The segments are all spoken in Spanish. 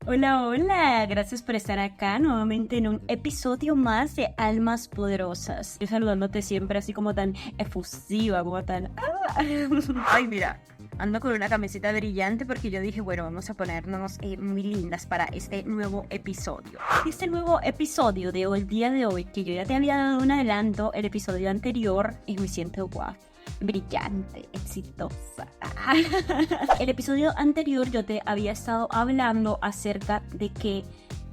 Hola, hola, gracias por estar acá nuevamente en un episodio más de Almas Poderosas. Yo saludándote siempre así como tan efusiva, como tan... Ay, mira, ando con una camiseta brillante porque yo dije, bueno, vamos a ponernos muy lindas para este nuevo episodio. Este nuevo episodio de hoy, el día de hoy, que yo ya te había dado un adelanto, el episodio anterior, y me siento guau. Brillante, exitosa. El episodio anterior yo te había estado hablando acerca de que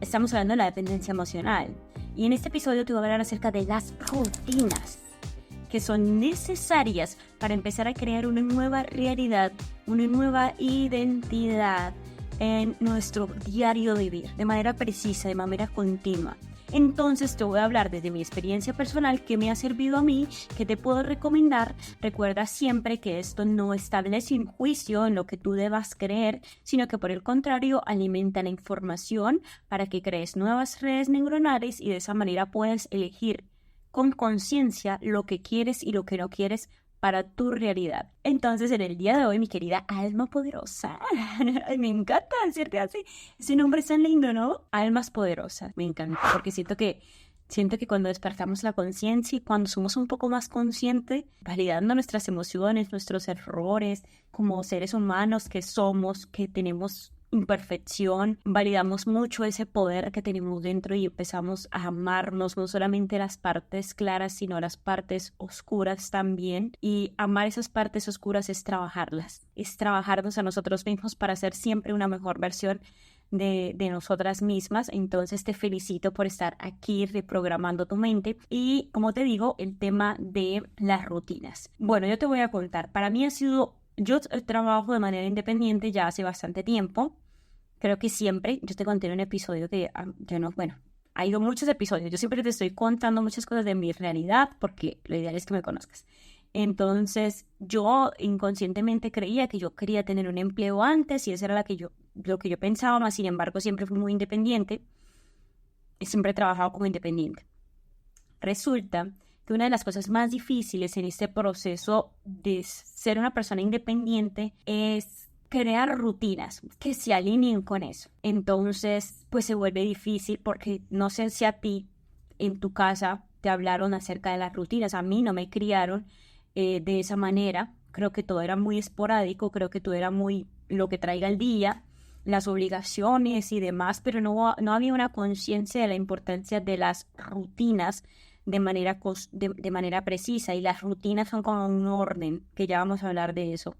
estamos hablando de la dependencia emocional. Y en este episodio te voy a hablar acerca de las rutinas que son necesarias para empezar a crear una nueva realidad, una nueva identidad en nuestro diario vivir, de manera precisa, de manera continua. Entonces te voy a hablar desde mi experiencia personal que me ha servido a mí, que te puedo recomendar. Recuerda siempre que esto no establece un juicio en lo que tú debas creer, sino que por el contrario alimenta la información para que crees nuevas redes neuronales y de esa manera puedas elegir con conciencia lo que quieres y lo que no quieres para tu realidad. Entonces, en el día de hoy, mi querida alma poderosa, me encanta decirte así, ese nombre es tan lindo, ¿no? Almas poderosas, me encanta, porque siento que cuando despertamos la conciencia y cuando somos un poco más conscientes, validando nuestras emociones, nuestros errores, como seres humanos que somos, que tenemos imperfección, validamos mucho ese poder que tenemos dentro y empezamos a amarnos, no solamente las partes claras, sino las partes oscuras también. Y amar esas partes oscuras es trabajarnos a nosotros mismos para ser siempre una mejor versión de nosotras mismas. Entonces te felicito por estar aquí reprogramando tu mente y, como te digo, el tema de las rutinas. Bueno, yo te voy a contar, para mí yo trabajo de manera independiente ya hace bastante tiempo. Creo que siempre, yo te conté en un episodio que yo no, bueno, ha ido muchos episodios, yo siempre te estoy contando muchas cosas de mi realidad porque lo ideal es que me conozcas. Entonces, yo inconscientemente creía que yo quería tener un empleo antes y eso era lo que yo pensaba, más sin embargo, siempre fui muy independiente y siempre he trabajado como independiente. Resulta que una de las cosas más difíciles en este proceso de ser una persona independiente es crear rutinas que se alineen con eso. Entonces, pues se vuelve difícil porque no sé si a ti en tu casa te hablaron acerca de las rutinas. A mí no me criaron de esa manera. Creo que todo era muy esporádico, creo que todo era muy lo que traiga el día, las obligaciones y demás, pero no había una conciencia de la importancia de las rutinas de manera precisa, y las rutinas son como un orden, que ya vamos a hablar de eso.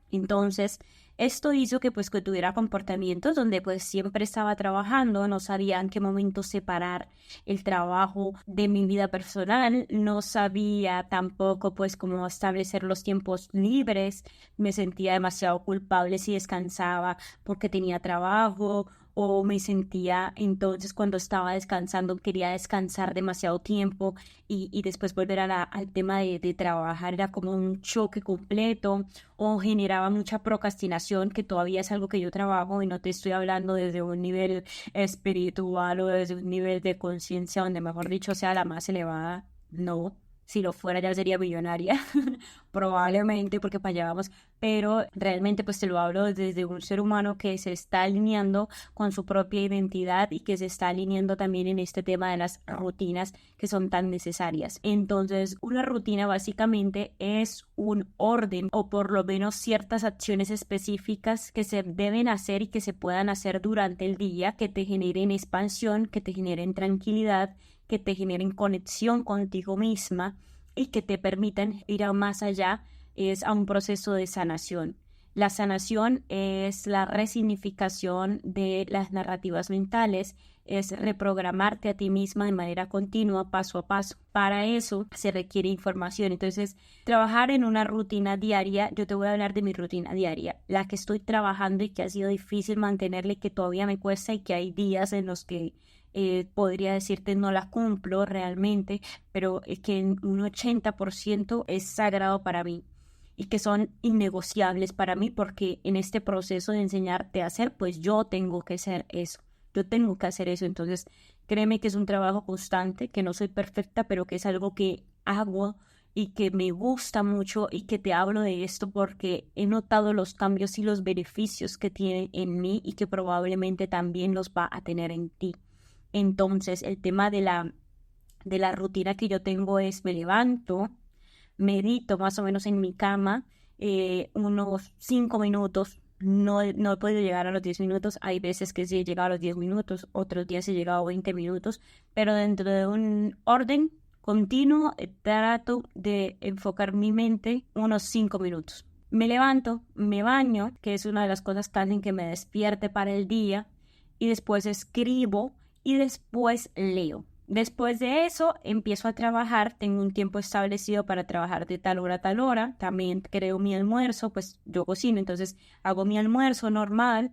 Entonces, esto hizo que tuviera comportamientos donde pues siempre estaba trabajando, no sabía en qué momento separar el trabajo de mi vida personal, no sabía tampoco pues cómo establecer los tiempos libres, me sentía demasiado culpable si descansaba porque tenía trabajo, o me sentía entonces cuando estaba descansando, quería descansar demasiado tiempo y después volver al tema de trabajar, era como un choque completo, o generaba mucha procrastinación, que todavía es algo que yo trabajo, y no te estoy hablando desde un nivel espiritual o desde un nivel de conciencia donde, mejor dicho, sea la más elevada. No, si lo fuera ya sería millonaria, probablemente, porque para allá vamos, pero realmente pues te lo hablo desde un ser humano que se está alineando con su propia identidad y que se está alineando también en este tema de las rutinas que son tan necesarias. Entonces, una rutina básicamente es un orden, o por lo menos ciertas acciones específicas que se deben hacer y que se puedan hacer durante el día, que te generen expansión, que te generen tranquilidad, que te generen conexión contigo misma y que te permitan ir a más allá, es a un proceso de sanación. La sanación es la resignificación de las narrativas mentales, es reprogramarte a ti misma de manera continua, paso a paso. Para eso se requiere información. Entonces, trabajar en una rutina diaria, yo te voy a hablar de mi rutina diaria, la que estoy trabajando y que ha sido difícil mantenerle, que todavía me cuesta y que hay días en los que podría decirte no la cumplo realmente, pero es que en un 80% es sagrado para mí y que son innegociables para mí, porque en este proceso de enseñarte a hacer, pues yo tengo que hacer eso, yo tengo que hacer eso. Entonces, créeme que es un trabajo constante, que no soy perfecta, pero que es algo que hago y que me gusta mucho y que te hablo de esto porque he notado los cambios y los beneficios que tiene en mí y que probablemente también los va a tener en ti. Entonces, el tema de la rutina que yo tengo es me levanto, medito más o menos en mi cama unos 5 minutos. No he podido llegar a los 10 minutos. Hay veces que sí he llegado a los 10 minutos, otros días he llegado a 20 minutos, pero dentro de un orden continuo trato de enfocar mi mente unos 5 minutos. Me levanto, me baño, que es una de las cosas que hacen que me despierte para el día, y después escribo y después leo. Después de eso, empiezo a trabajar, tengo un tiempo establecido para trabajar de tal hora a tal hora, también creo mi almuerzo, pues yo cocino, entonces hago mi almuerzo normal,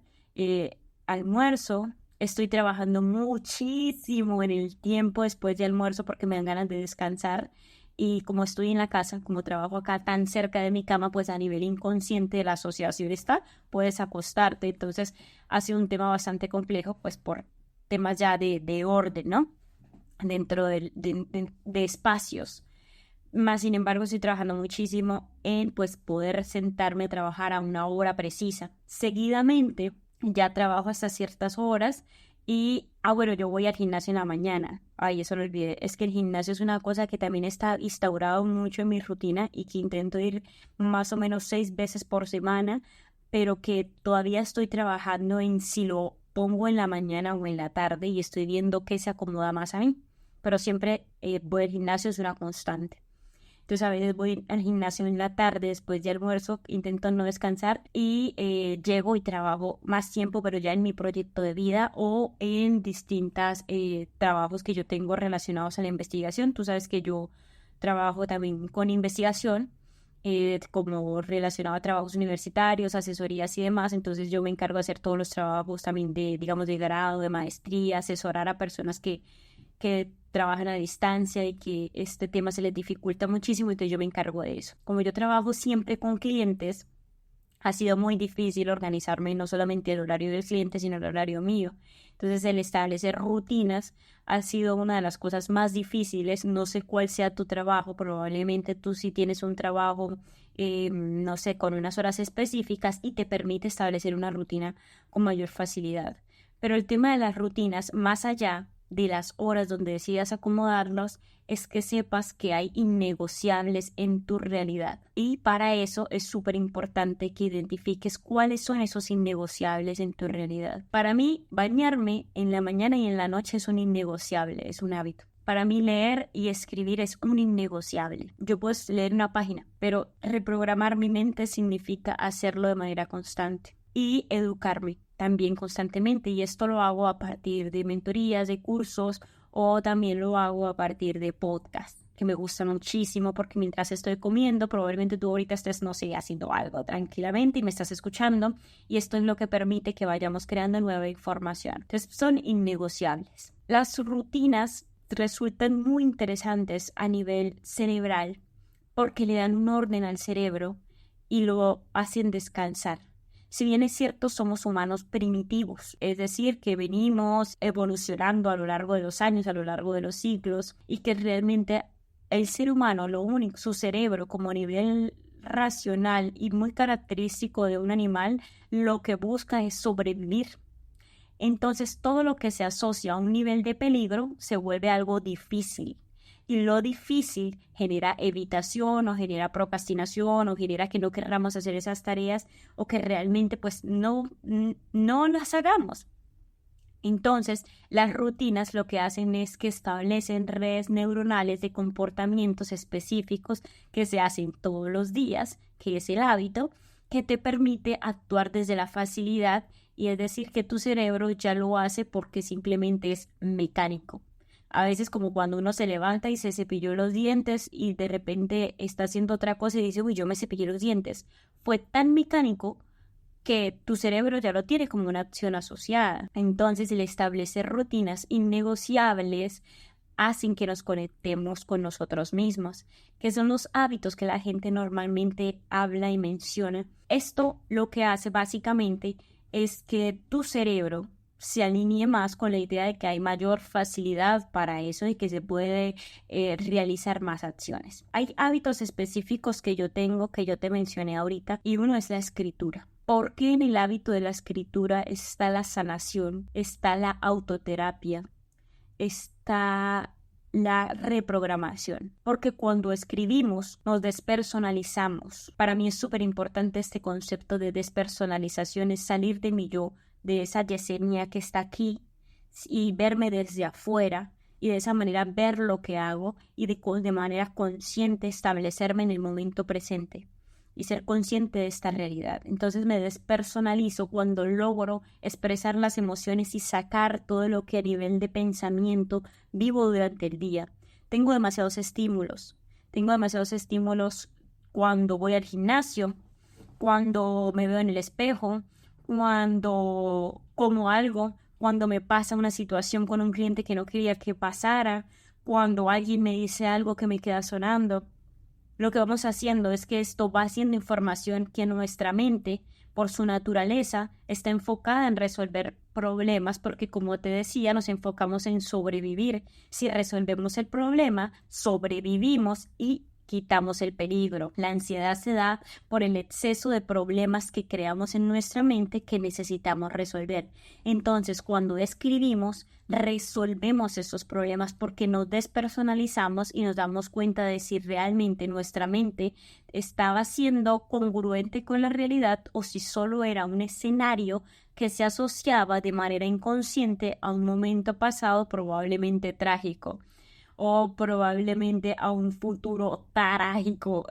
almuerzo, estoy trabajando muchísimo en el tiempo después de almuerzo porque me dan ganas de descansar y como estoy en la casa, como trabajo acá tan cerca de mi cama, pues a nivel inconsciente la asociación está, puedes acostarte, entonces ha sido un tema bastante complejo, pues por temas ya de orden, ¿no? Dentro de espacios. Más sin embargo, estoy trabajando muchísimo en pues poder sentarme a trabajar a una hora precisa. Seguidamente, ya trabajo hasta ciertas horas y, bueno, yo voy al gimnasio en la mañana. Ay, eso lo olvidé. Es que el gimnasio es una cosa que también está instaurado mucho en mi rutina y que intento ir más o menos 6 veces por semana, pero que todavía estoy trabajando en si lo pongo en la mañana o en la tarde y estoy viendo qué se acomoda más a mí. Pero siempre voy al gimnasio, es una constante. Entonces a veces voy al gimnasio en la tarde después de almuerzo, intento no descansar y llego y trabajo más tiempo, pero ya en mi proyecto de vida o en distintos trabajos que yo tengo relacionados a la investigación. Tú sabes que yo trabajo también con investigación, como relacionado a trabajos universitarios, asesorías y demás. Entonces yo me encargo de hacer todos los trabajos también de, digamos, de grado, de maestría, asesorar a personas que trabajan a distancia y que este tema se les dificulta muchísimo, entonces yo me encargo de eso. Como yo trabajo siempre con clientes, ha sido muy difícil organizarme no solamente el horario del cliente, sino el horario mío. Entonces, el establecer rutinas ha sido una de las cosas más difíciles. No sé cuál sea tu trabajo, probablemente tú sí tienes un trabajo, no sé, con unas horas específicas y te permite establecer una rutina con mayor facilidad. Pero el tema de las rutinas, más allá de las horas donde decidas acomodarlos, es que sepas que hay innegociables en tu realidad. Y para eso es súper importante que identifiques cuáles son esos innegociables en tu realidad. Para mí, bañarme en la mañana y en la noche es un innegociable, es un hábito. Para mí leer y escribir es un innegociable. Yo puedo leer una página, pero reprogramar mi mente significa hacerlo de manera constante y educarme también constantemente, y esto lo hago a partir de mentorías, de cursos, o también lo hago a partir de podcasts que me gustan muchísimo porque mientras estoy comiendo, probablemente tú ahorita estés, no sé, haciendo algo tranquilamente y me estás escuchando, y esto es lo que permite que vayamos creando nueva información. Entonces son innegociables. Las rutinas resultan muy interesantes a nivel cerebral porque le dan un orden al cerebro y lo hacen descansar. Si bien es cierto, somos humanos primitivos, es decir, que venimos evolucionando a lo largo de los años, a lo largo de los siglos, y que realmente el ser humano, lo único, su cerebro como nivel racional y muy característico de un animal, lo que busca es sobrevivir. Entonces, todo lo que se asocia a un nivel de peligro se vuelve algo difícil. Y lo difícil genera evitación o genera procrastinación o genera que no querramos hacer esas tareas o que realmente pues no las hagamos. Entonces, las rutinas lo que hacen es que establecen redes neuronales de comportamientos específicos que se hacen todos los días, que es el hábito, que te permite actuar desde la facilidad, y es decir, que tu cerebro ya lo hace porque simplemente es mecánico. A veces como cuando uno se levanta y se cepilló los dientes y de repente está haciendo otra cosa y dice, uy, yo me cepillé los dientes. Fue tan mecánico que tu cerebro ya lo tiene como una acción asociada. Entonces, el establecer rutinas innegociables hacen que nos conectemos con nosotros mismos, que son los hábitos que la gente normalmente habla y menciona. Esto lo que hace básicamente es que tu cerebro se alinee más con la idea de que hay mayor facilidad para eso y que se puede realizar más acciones. Hay hábitos específicos que yo tengo, que yo te mencioné ahorita, y uno es la escritura. Porque en el hábito de la escritura está la sanación, está la autoterapia, está la reprogramación, porque cuando escribimos nos despersonalizamos. Para mí es súper importante este concepto de despersonalización, es salir de mi yo, de esa Yesenia que está aquí y verme desde afuera y de esa manera ver lo que hago y de manera consciente establecerme en el momento presente y ser consciente de esta realidad. Entonces me despersonalizo cuando logro expresar las emociones y sacar todo lo que a nivel de pensamiento vivo durante el día. Tengo demasiados estímulos cuando voy al gimnasio, cuando me veo en el espejo, cuando como algo, cuando me pasa una situación con un cliente que no quería que pasara, cuando alguien me dice algo que me queda sonando. Lo que vamos haciendo es que esto va haciendo información que nuestra mente, por su naturaleza, está enfocada en resolver problemas, porque como te decía, nos enfocamos en sobrevivir. Si resolvemos el problema, sobrevivimos y quitamos el peligro. La ansiedad se da por el exceso de problemas que creamos en nuestra mente que necesitamos resolver. Entonces, cuando escribimos, resolvemos esos problemas porque nos despersonalizamos y nos damos cuenta de si realmente nuestra mente estaba siendo congruente con la realidad o si solo era un escenario que se asociaba de manera inconsciente a un momento pasado probablemente trágico o probablemente a un futuro trágico,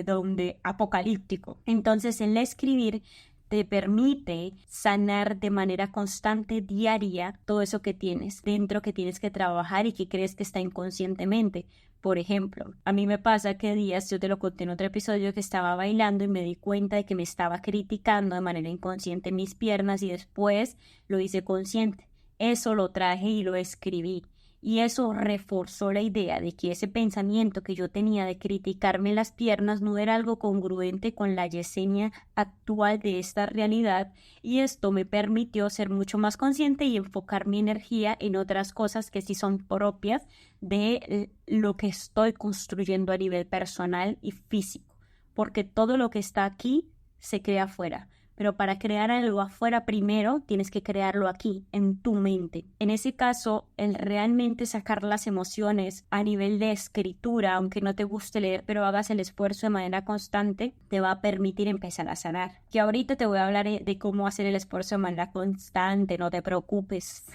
donde apocalíptico. Entonces, el escribir te permite sanar de manera constante, diaria, todo eso que tienes dentro, que tienes que trabajar y que crees que está inconscientemente. Por ejemplo, a mí me pasa que días, yo te lo conté en otro episodio, que estaba bailando y me di cuenta de que me estaba criticando de manera inconsciente mis piernas y después lo hice consciente. Eso lo traje y lo escribí. Y eso reforzó la idea de que ese pensamiento que yo tenía de criticarme las piernas no era algo congruente con la Yesenia actual de esta realidad, y esto me permitió ser mucho más consciente y enfocar mi energía en otras cosas que sí son propias de lo que estoy construyendo a nivel personal y físico, porque todo lo que está aquí se crea afuera. Pero para crear algo afuera primero tienes que crearlo aquí, en tu mente. En ese caso, el realmente sacar las emociones a nivel de escritura, aunque no te guste leer, pero hagas el esfuerzo de manera constante, te va a permitir empezar a sanar. Que ahorita te voy a hablar de cómo hacer el esfuerzo de manera constante, no te preocupes.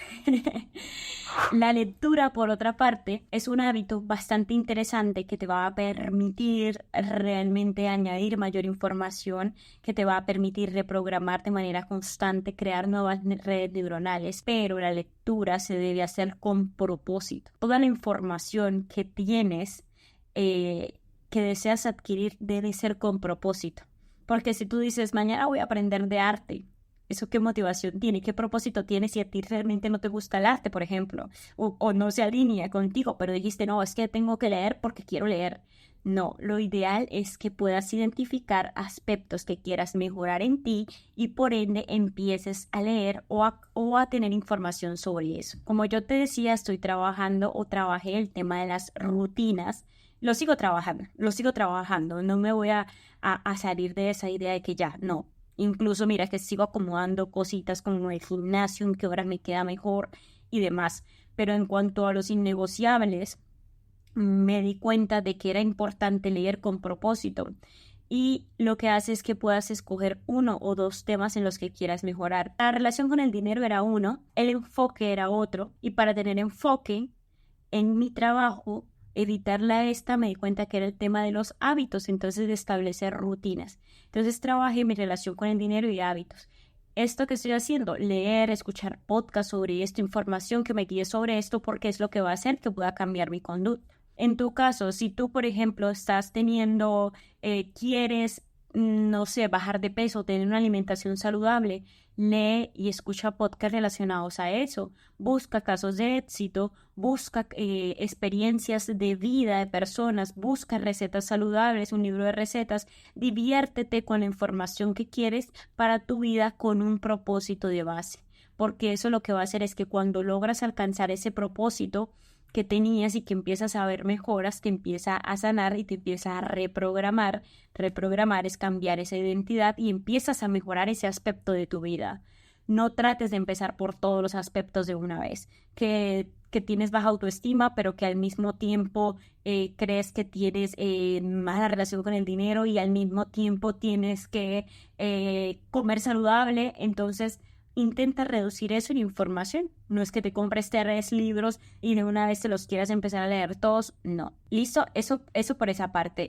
La lectura, por otra parte, es un hábito bastante interesante que te va a permitir realmente añadir mayor información, que te va a permitir reprogramar de manera constante, crear nuevas redes neuronales, pero la lectura se debe hacer con propósito. Toda la información que tienes, que deseas adquirir, debe ser con propósito. Porque si tú dices, mañana voy a aprender de arte, ¿eso qué motivación tiene? ¿Qué propósito tiene si a ti realmente no te gusta el arte, por ejemplo? O no se alinea contigo, pero dijiste, no, es que tengo que leer porque quiero leer. No, lo ideal es que puedas identificar aspectos que quieras mejorar en ti y por ende empieces a leer o a tener información sobre eso. Como yo te decía, estoy trabajando o trabajé el tema de las rutinas. Lo sigo trabajando, no me voy a salir de esa idea de que ya, no. Incluso mira que sigo acomodando cositas como el gimnasio, en qué hora me queda mejor y demás. Pero en cuanto a los innegociables, me di cuenta de que era importante leer con propósito. Y lo que hace es que puedas escoger uno o dos temas en los que quieras mejorar. La relación con el dinero era uno, el enfoque era otro. Y para tener enfoque en mi trabajo, editarla me di cuenta que era el tema de los hábitos, entonces de establecer rutinas. Entonces trabajé mi relación con el dinero y hábitos. Esto que estoy haciendo, leer, escuchar podcasts sobre esto, información que me guíe sobre esto, porque es lo que va a hacer que pueda cambiar mi conducta. En tu caso, si tú, por ejemplo, estás teniendo, quieres, no sé, bajar de peso, tener una alimentación saludable, lee y escucha podcasts relacionados a eso. Busca casos de éxito, busca experiencias de vida de personas, busca recetas saludables, un libro de recetas, diviértete con la información que quieres para tu vida con un propósito de base. porque eso lo que va a hacer es que cuando logras alcanzar ese propósito que tenías y que empiezas a ver mejoras, te empieza a sanar y te empieza a reprogramar. Reprogramar es cambiar esa identidad y empiezas a mejorar ese aspecto de tu vida. No trates de empezar por todos los aspectos de una vez. Que tienes baja autoestima, pero que al mismo tiempo crees que tienes mala relación con el dinero y al mismo tiempo tienes que comer saludable. Entonces, intenta reducir eso en información. No es que te compres 3 libros y de una vez te los quieras empezar a leer todos. No. Listo, eso por esa parte.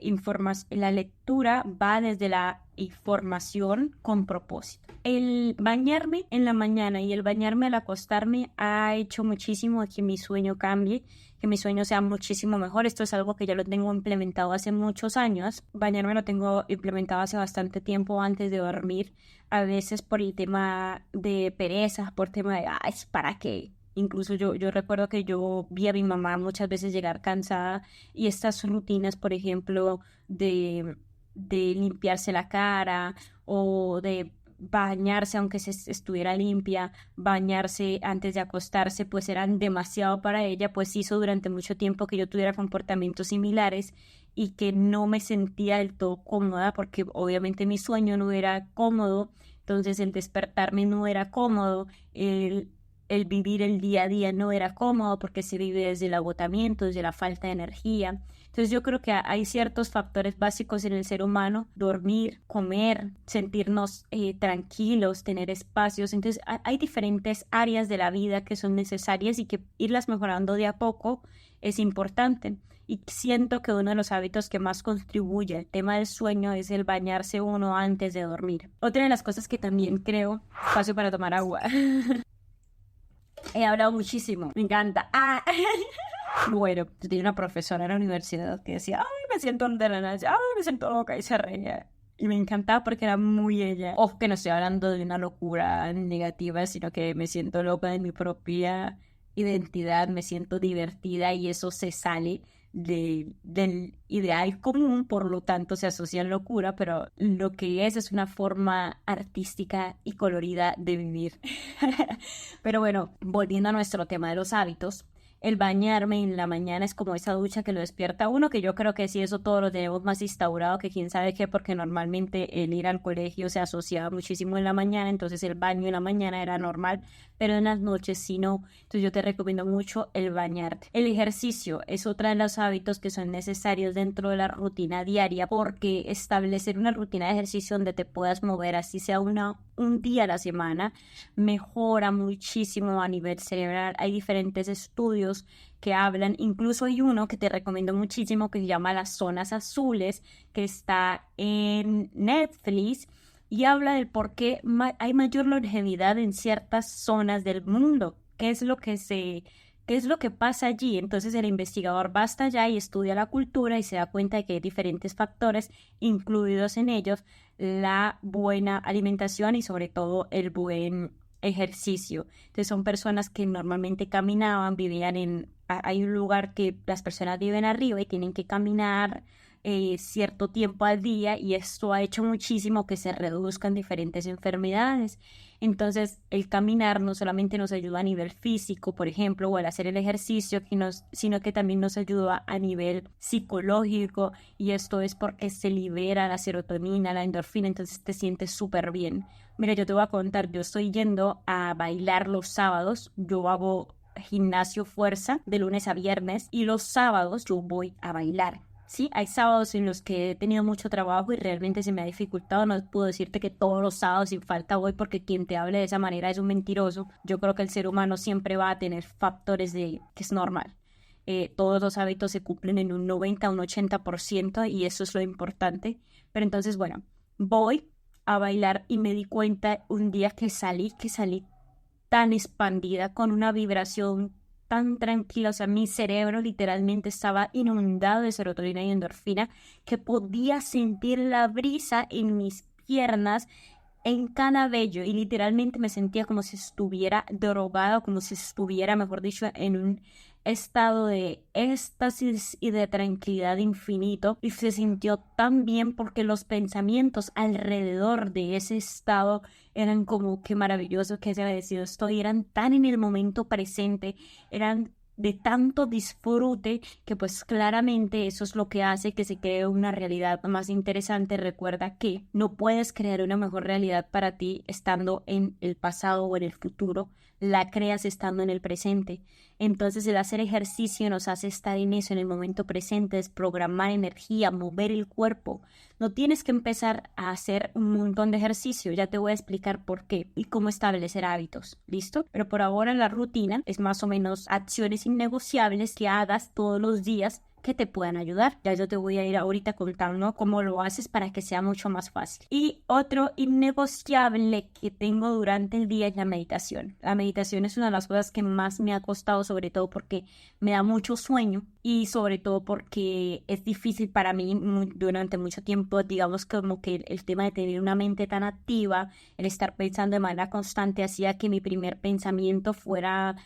La lectura va desde la información con propósito. El bañarme en la mañana y el bañarme al acostarme ha hecho muchísimo que mi sueño cambie, que mi sueño sea muchísimo mejor. Esto es algo que ya lo tengo implementado hace muchos años. Bañarme lo tengo implementado hace bastante tiempo antes de dormir. A veces por el tema de pereza, por tema de, ay, ¿para qué? Incluso yo recuerdo que yo vi a mi mamá muchas veces llegar cansada y estas rutinas, por ejemplo, de limpiarse la cara o de bañarse aunque se estuviera limpia, bañarse antes de acostarse, pues eran demasiado para ella, pues hizo durante mucho tiempo que yo tuviera comportamientos similares y que no me sentía del todo cómoda porque obviamente mi sueño no era cómodo, entonces el despertarme no era cómodo, el vivir el día a día no era cómodo porque se vive desde el agotamiento, desde la falta de energía. Entonces yo creo que hay ciertos factores básicos en el ser humano: dormir, comer, sentirnos tranquilos, tener espacios. Entonces hay diferentes áreas de la vida que son necesarias y que irlas mejorando de a poco es importante. Y siento que uno de los hábitos que más contribuye al tema del sueño es el bañarse uno antes de dormir. Otra de las cosas que también creo, espacio para tomar agua. He hablado muchísimo, me encanta. Bueno, yo tenía una profesora en la universidad que decía, ay, me siento de la nada, ay, me siento loca, y se reía. Y me encantaba porque era muy ella. Ojo, que no estoy hablando de una locura negativa, sino que me siento loca de mi propia identidad, me siento divertida y eso se sale del ideal común, por lo tanto se asocia a locura, pero lo que es una forma artística y colorida de vivir. Pero bueno, volviendo a nuestro tema de los hábitos, el bañarme en la mañana es como esa ducha que lo despierta a uno, que yo creo que sí, eso todos lo tenemos más instaurado que quién sabe qué, porque normalmente el ir al colegio se asociaba muchísimo en la mañana, entonces el baño en la mañana era normal, pero en las noches sí no. Entonces yo te recomiendo mucho el bañarte. El ejercicio es otra de los hábitos que son necesarios dentro de la rutina diaria, porque establecer una rutina de ejercicio donde te puedas mover, así sea un día a la semana, mejora muchísimo a nivel cerebral. Hay diferentes estudios que hablan, incluso hay uno que te recomiendo muchísimo que se llama Las Zonas Azules, que está en Netflix y habla del por qué hay mayor longevidad en ciertas zonas del mundo, qué es lo que pasa allí. Entonces el investigador va hasta allá y estudia la cultura y se da cuenta de que hay diferentes factores, incluidos en ellos la buena alimentación y sobre todo el buen ejercicio. Entonces son personas que normalmente caminaban, hay un lugar que las personas viven arriba y tienen que caminar cierto tiempo al día, y esto ha hecho muchísimo que se reduzcan diferentes enfermedades. Entonces el caminar no solamente nos ayuda a nivel físico, por ejemplo, o al hacer el ejercicio, sino que también nos ayuda a nivel psicológico, y esto es porque se libera la serotonina, la endorfina, entonces te sientes súper bien. Mira, yo te voy a contar, yo estoy yendo a bailar los sábados, yo hago gimnasio fuerza de lunes a viernes y los sábados yo voy a bailar. Sí, hay sábados en los que he tenido mucho trabajo y realmente se me ha dificultado. No puedo decirte que todos los sábados sin falta voy, porque quien te hable de esa manera es un mentiroso. Yo creo que el ser humano siempre va a tener factores que es normal. Todos los hábitos se cumplen en un 90, un 80% y eso es lo importante. Pero entonces, bueno, voy a bailar y me di cuenta un día que salí tan expandida, con una vibración tan tranquila. O sea, mi cerebro literalmente estaba inundado de serotonina y endorfina, que podía sentir la brisa en mis piernas, en cada vello, y literalmente me sentía como si estuviera drogada, como si estuviera, mejor dicho, estado de éxtasis y de tranquilidad infinito, y se sintió tan bien porque los pensamientos alrededor de ese estado eran como qué maravilloso, qué agradecido estoy, eran tan en el momento presente, eran de tanto disfrute que pues claramente eso es lo que hace que se cree una realidad más interesante. Recuerda que no puedes crear una mejor realidad para ti estando en el pasado o en el futuro, la creas estando en el presente. Entonces el hacer ejercicio nos hace estar en eso, en el momento presente, es programar energía, mover el cuerpo. No tienes que empezar a hacer un montón de ejercicio, ya te voy a explicar por qué y cómo establecer hábitos, ¿listo? Pero por ahora la rutina es más o menos acciones innegociables que hagas todos los días que te puedan ayudar. Ya yo te voy a ir ahorita contando cómo lo haces para que sea mucho más fácil. Y otro innegociable que tengo durante el día es la meditación. La meditación es una de las cosas que más me ha costado, sobre todo porque me da mucho sueño y sobre todo porque es difícil para mí durante mucho tiempo, digamos como que el tema de tener una mente tan activa, el estar pensando de manera constante hacía que mi primer pensamiento fuera,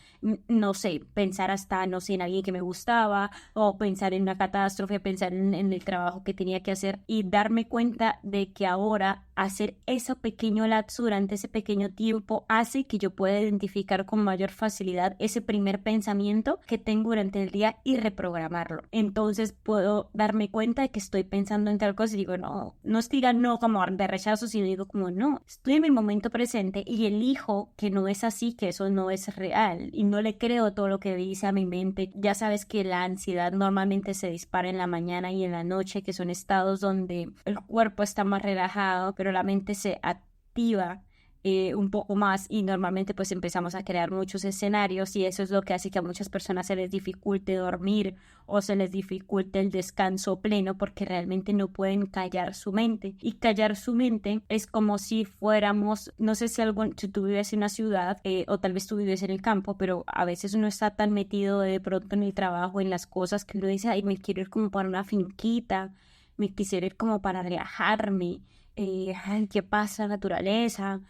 no sé, pensar hasta, no sé, en alguien que me gustaba o pensar en una catástrofe, pensar en el trabajo que tenía que hacer y darme cuenta de que ahora hacer ese pequeño lapso durante ese pequeño tiempo hace que yo pueda identificar con mayor facilidad ese primer pensamiento que tengo durante el día y reprogramarlo. Entonces puedo darme cuenta de que estoy pensando en tal cosa y digo, no es que diga no como de rechazo, sino digo como no, estoy en mi momento presente y elijo que no es así, que eso no es real y no le creo todo lo que dice a mi mente. Ya sabes que la ansiedad normalmente se dispara en la mañana y en la noche, que son estados donde el cuerpo está más relajado, pero la mente se activa un poco más y normalmente pues empezamos a crear muchos escenarios y eso es lo que hace que a muchas personas se les dificulte dormir o se les dificulte el descanso pleno porque realmente no pueden callar su mente y callar su mente es como si fuéramos, no sé si tú vives en una ciudad o tal vez tú vives en el campo, pero a veces uno está tan metido de pronto en el trabajo, en las cosas que uno dice, ay, me quiero ir como para una finquita, me quisiera ir como para relajarme, ay, qué pasa, naturaleza.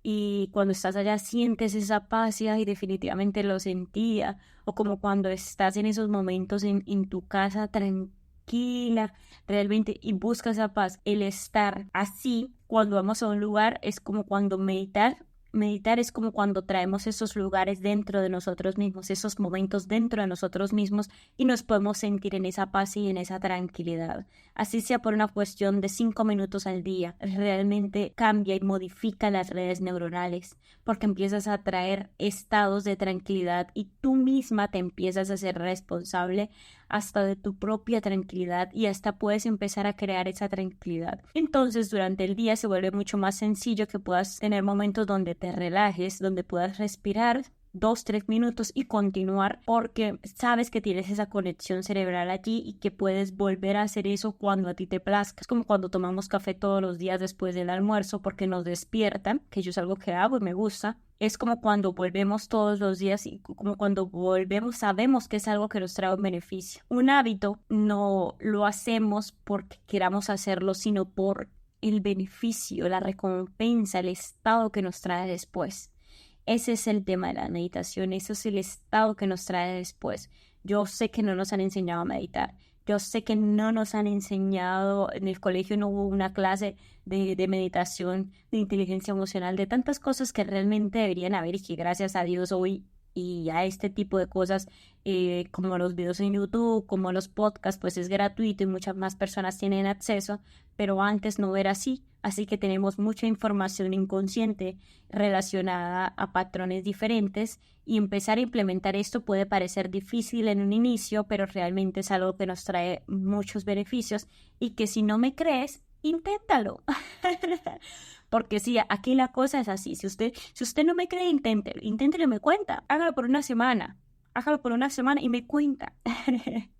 Y cuando estás allá sientes esa paz y ay, definitivamente lo sentía. O como cuando estás en esos momentos en tu casa tranquila, realmente, y buscas esa paz. El estar así, cuando vamos a un lugar, es como cuando meditar. Meditar es como cuando traemos esos lugares dentro de nosotros mismos, esos momentos dentro de nosotros mismos y nos podemos sentir en esa paz y en esa tranquilidad. Así sea por una cuestión de 5 minutos al día, realmente cambia y modifica las redes neuronales porque empiezas a traer estados de tranquilidad y tú misma te empiezas a ser responsable hasta de tu propia tranquilidad y hasta puedes empezar a crear esa tranquilidad. Entonces, durante el día se vuelve mucho más sencillo que puedas tener momentos donde te relajes, donde puedas respirar 2, 3 minutos y continuar porque sabes que tienes esa conexión cerebral allí y que puedes volver a hacer eso cuando a ti te plazca. Es como cuando tomamos café todos los días después del almuerzo porque nos despiertan, que yo es algo que hago y me gusta. Es como cuando volvemos todos los días y como cuando volvemos sabemos que es algo que nos trae un beneficio. Un hábito no lo hacemos porque queramos hacerlo, sino por el beneficio, la recompensa, el estado que nos trae después. Ese es el tema de la meditación, ese es el estado que nos trae después. Yo sé que no nos han enseñado a meditar, yo sé que no nos han enseñado, en el colegio no hubo una clase de meditación, de inteligencia emocional, de tantas cosas que realmente deberían haber y que gracias a Dios hoy y a este tipo de cosas como los videos en YouTube, como los podcasts, pues es gratuito y muchas más personas tienen acceso, pero antes no era así. Así que tenemos mucha información inconsciente relacionada a patrones diferentes y empezar a implementar esto puede parecer difícil en un inicio, pero realmente es algo que nos trae muchos beneficios y que si no me crees, inténtalo. Porque sí, aquí la cosa es así. Si usted no me cree, inténtelo y me cuenta. Hágalo por una semana. Hágalo por una semana y me cuenta.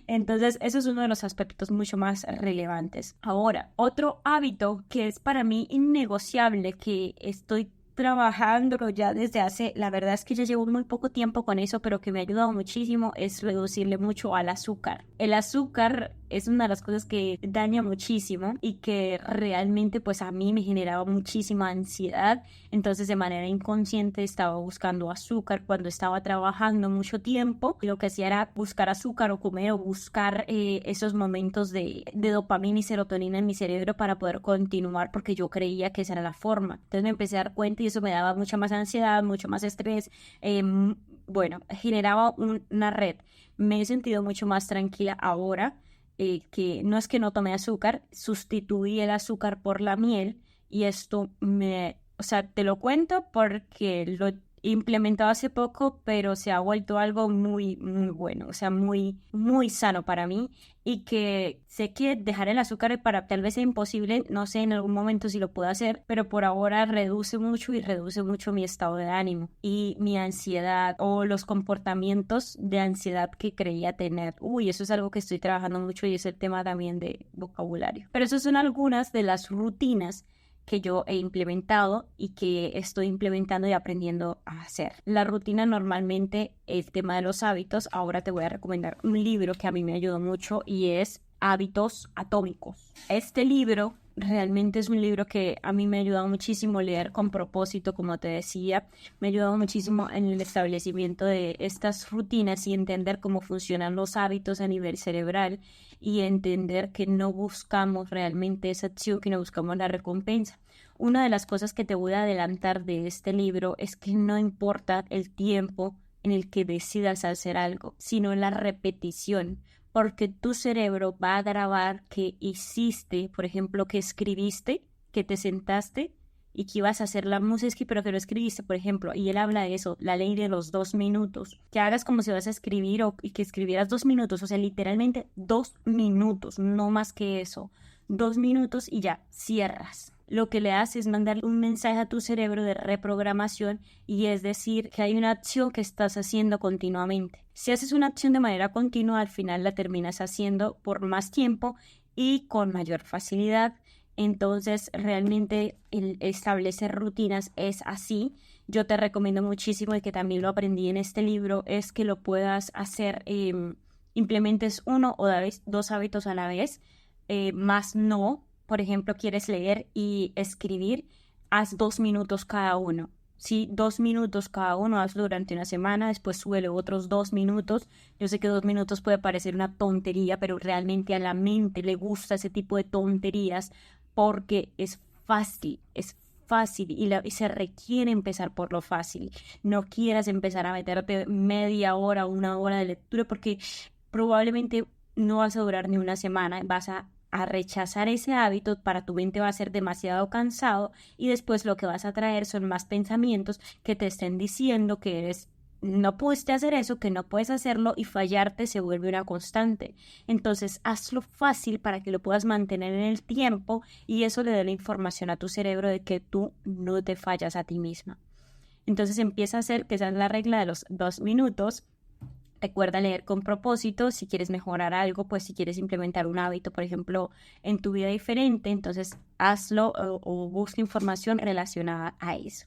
Entonces, eso es uno de los aspectos mucho más relevantes. Ahora, otro hábito que es para mí innegociable, que estoy trabajándolo ya desde hace, la verdad es que ya llevo muy poco tiempo con eso, pero que me ha ayudado muchísimo, es reducirle mucho al azúcar. El azúcar es una de las cosas que daña muchísimo y que realmente pues a mí me generaba muchísima ansiedad. Entonces de manera inconsciente estaba buscando azúcar cuando estaba trabajando mucho tiempo. Lo que hacía era buscar azúcar o comer o buscar esos momentos de dopamina y serotonina en mi cerebro para poder continuar, porque yo creía que esa era la forma. Entonces me empecé a dar cuenta y eso me daba mucha más ansiedad, mucho más estrés. Bueno, generaba una red. Me he sentido mucho más tranquila ahora, que no es que no tome azúcar, sustituí el azúcar por la miel y esto o sea, te lo cuento porque lo he implementado hace poco, pero se ha vuelto algo muy, muy bueno, o sea, muy, muy sano para mí, y que sé que dejar el azúcar para tal vez sea imposible, no sé en algún momento si lo puedo hacer, pero por ahora reduce mucho mi estado de ánimo y mi ansiedad o los comportamientos de ansiedad que creía tener. Uy, eso es algo que estoy trabajando mucho y es el tema también de vocabulario. Pero esas son algunas de las rutinas que yo he implementado y que estoy implementando y aprendiendo a hacer. La rutina normalmente, el tema de los hábitos, ahora te voy a recomendar un libro que a mí me ayudó mucho y es Hábitos Atómicos. Este libro realmente es un libro que a mí me ha ayudado muchísimo a leer con propósito, como te decía. Me ha ayudado muchísimo en el establecimiento de estas rutinas y entender cómo funcionan los hábitos a nivel cerebral y entender que no buscamos realmente esa acción, que no buscamos la recompensa. Una de las cosas que te voy a adelantar de este libro es que no importa el tiempo en el que decidas hacer algo, sino la repetición, porque tu cerebro va a grabar que hiciste, por ejemplo, que escribiste, que te sentaste y que ibas a hacer la música, pero que lo escribiste, por ejemplo, y él habla de eso, la ley de los 2 minutos, que hagas como si vas a escribir y que escribieras 2 minutos, o sea, literalmente 2 minutos, no más que eso, 2 minutos y ya, cierras. Lo que le hace es mandar un mensaje a tu cerebro de reprogramación, y es decir, que hay una acción que estás haciendo continuamente. Si haces una acción de manera continua, al final la terminas haciendo por más tiempo y con mayor facilidad. Entonces, realmente el establecer rutinas es así. Yo te recomiendo muchísimo, y que también lo aprendí en este libro, es que lo puedas hacer, implementes uno o dos hábitos a la vez, más no. Por ejemplo, quieres leer y escribir, haz 2 minutos cada uno. Sí, 2 minutos cada uno, hazlo durante una semana, después súbele otros 2 minutos. Yo sé que 2 minutos puede parecer una tontería, pero realmente a la mente le gusta ese tipo de tonterías porque es fácil y se requiere empezar por lo fácil. No quieras empezar a meterte media hora o una hora de lectura porque probablemente no vas a durar ni una semana, vas a rechazar ese hábito, para tu mente va a ser demasiado cansado y después lo que vas a traer son más pensamientos que te estén diciendo que no pudiste hacer eso, que no puedes hacerlo, y fallarte se vuelve una constante. Entonces hazlo fácil para que lo puedas mantener en el tiempo y eso le dé la información a tu cerebro de que tú no te fallas a ti misma. Entonces empieza a hacer que esa es la regla de los 2 minutos. Recuerda leer con propósito. Si quieres mejorar algo, pues si quieres implementar un hábito, por ejemplo, en tu vida diferente, entonces hazlo o busca información relacionada a eso.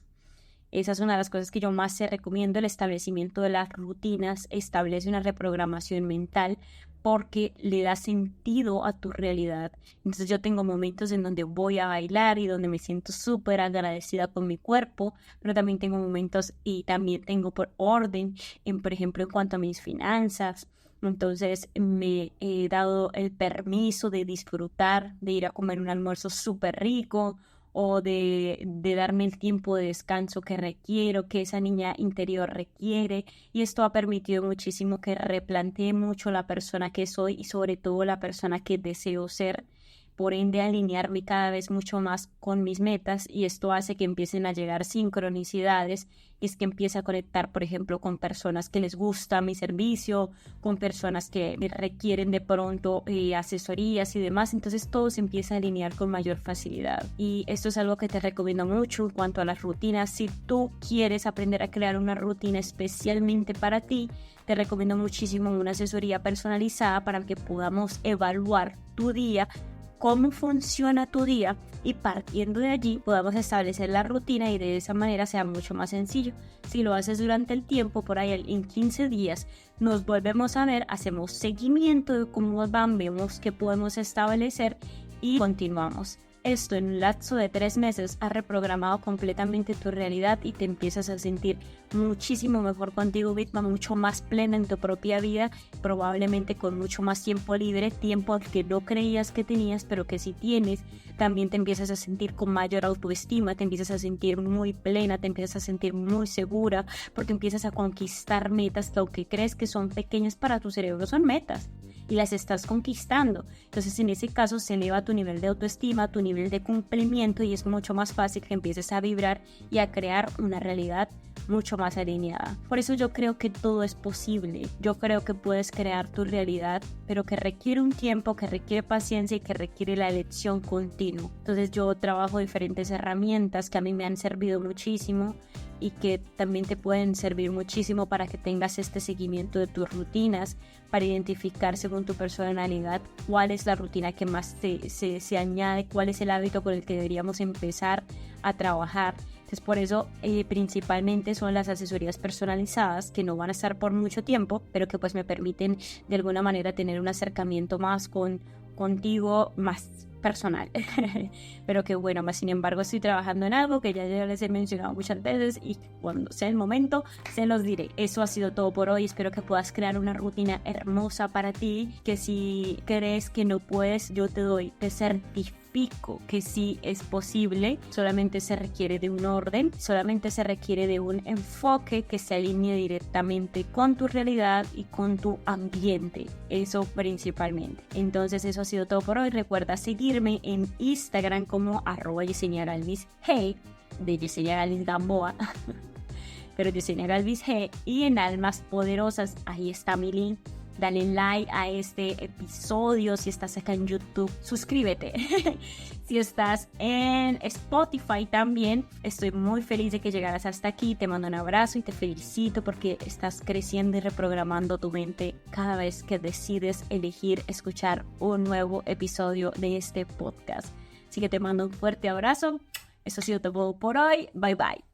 Esa es una de las cosas que yo más te recomiendo, el establecimiento de las rutinas. Establece una reprogramación mental porque le da sentido a tu realidad. Entonces yo tengo momentos en donde voy a bailar y donde me siento súper agradecida con mi cuerpo, pero también tengo momentos y también tengo por orden, por ejemplo, en cuanto a mis finanzas. Entonces me he dado el permiso de disfrutar, de ir a comer un almuerzo súper rico, o de darme el tiempo de descanso que requiero, que esa niña interior requiere, y esto ha permitido muchísimo que replantee mucho la persona que soy y sobre todo la persona que deseo ser, por ende alinearme cada vez mucho más con mis metas, y esto hace que empiecen a llegar sincronicidades, y es que empiece a conectar, por ejemplo, con personas que les gusta mi servicio, con personas que me requieren de pronto asesorías y demás, entonces todo se empieza a alinear con mayor facilidad. Y esto es algo que te recomiendo mucho en cuanto a las rutinas. Si tú quieres aprender a crear una rutina especialmente para ti, te recomiendo muchísimo una asesoría personalizada para que podamos evaluar tu día cómo funciona tu día y partiendo de allí podamos establecer la rutina y de esa manera sea mucho más sencillo. Si lo haces durante el tiempo, por ahí en 15 días nos volvemos a ver, hacemos seguimiento de cómo van, vemos qué podemos establecer y continuamos. Esto en un lapso de 3 meses ha reprogramado completamente tu realidad y te empiezas a sentir muchísimo mejor contigo misma, mucho más plena en tu propia vida, probablemente con mucho más tiempo libre, tiempo que no creías que tenías, pero que sí tienes. También te empiezas a sentir con mayor autoestima, te empiezas a sentir muy plena, te empiezas a sentir muy segura, porque empiezas a conquistar metas que aunque crees que son pequeñas para tu cerebro, son metas. Y las estás conquistando. Entonces en ese caso se eleva tu nivel de autoestima, tu nivel de cumplimiento y es mucho más fácil que empieces a vibrar y a crear una realidad mucho más alineada. Por eso yo creo que todo es posible. Yo creo que puedes crear tu realidad, pero que requiere un tiempo, que requiere paciencia y que requiere la elección continua. Entonces yo trabajo diferentes herramientas que a mí me han servido muchísimo y que también te pueden servir muchísimo para que tengas este seguimiento de tus rutinas, para identificar según tu personalidad cuál es la rutina que más se añade, cuál es el hábito con el que deberíamos empezar a trabajar. Entonces por eso principalmente son las asesorías personalizadas que no van a estar por mucho tiempo, pero que pues me permiten de alguna manera tener un acercamiento más contigo, más personal. Pero que bueno, más sin embargo estoy trabajando en algo que ya les he mencionado muchas veces y cuando sea el momento se los diré. Eso ha sido todo por hoy. Espero que puedas crear una rutina hermosa para ti, que si crees que no puedes, yo te certifico que sí es posible. Solamente se requiere de un orden, solamente se requiere de un enfoque que se alinee directamente con tu realidad y con tu ambiente. Eso principalmente. Entonces eso ha sido todo por hoy. Recuerda seguirme en Instagram como @YeseniaGalvis G de Yesenia Galvis Gamboa pero Yesenia Galvis G, y en Almas Poderosas, ahí está mi link. Dale like a este episodio. Si estás acá en YouTube, suscríbete. Si estás en Spotify también, estoy muy feliz de que llegaras hasta aquí. Te mando un abrazo y te felicito porque estás creciendo y reprogramando tu mente cada vez que decides elegir escuchar un nuevo episodio de este podcast. Así que te mando un fuerte abrazo. Eso ha sido todo por hoy. Bye bye.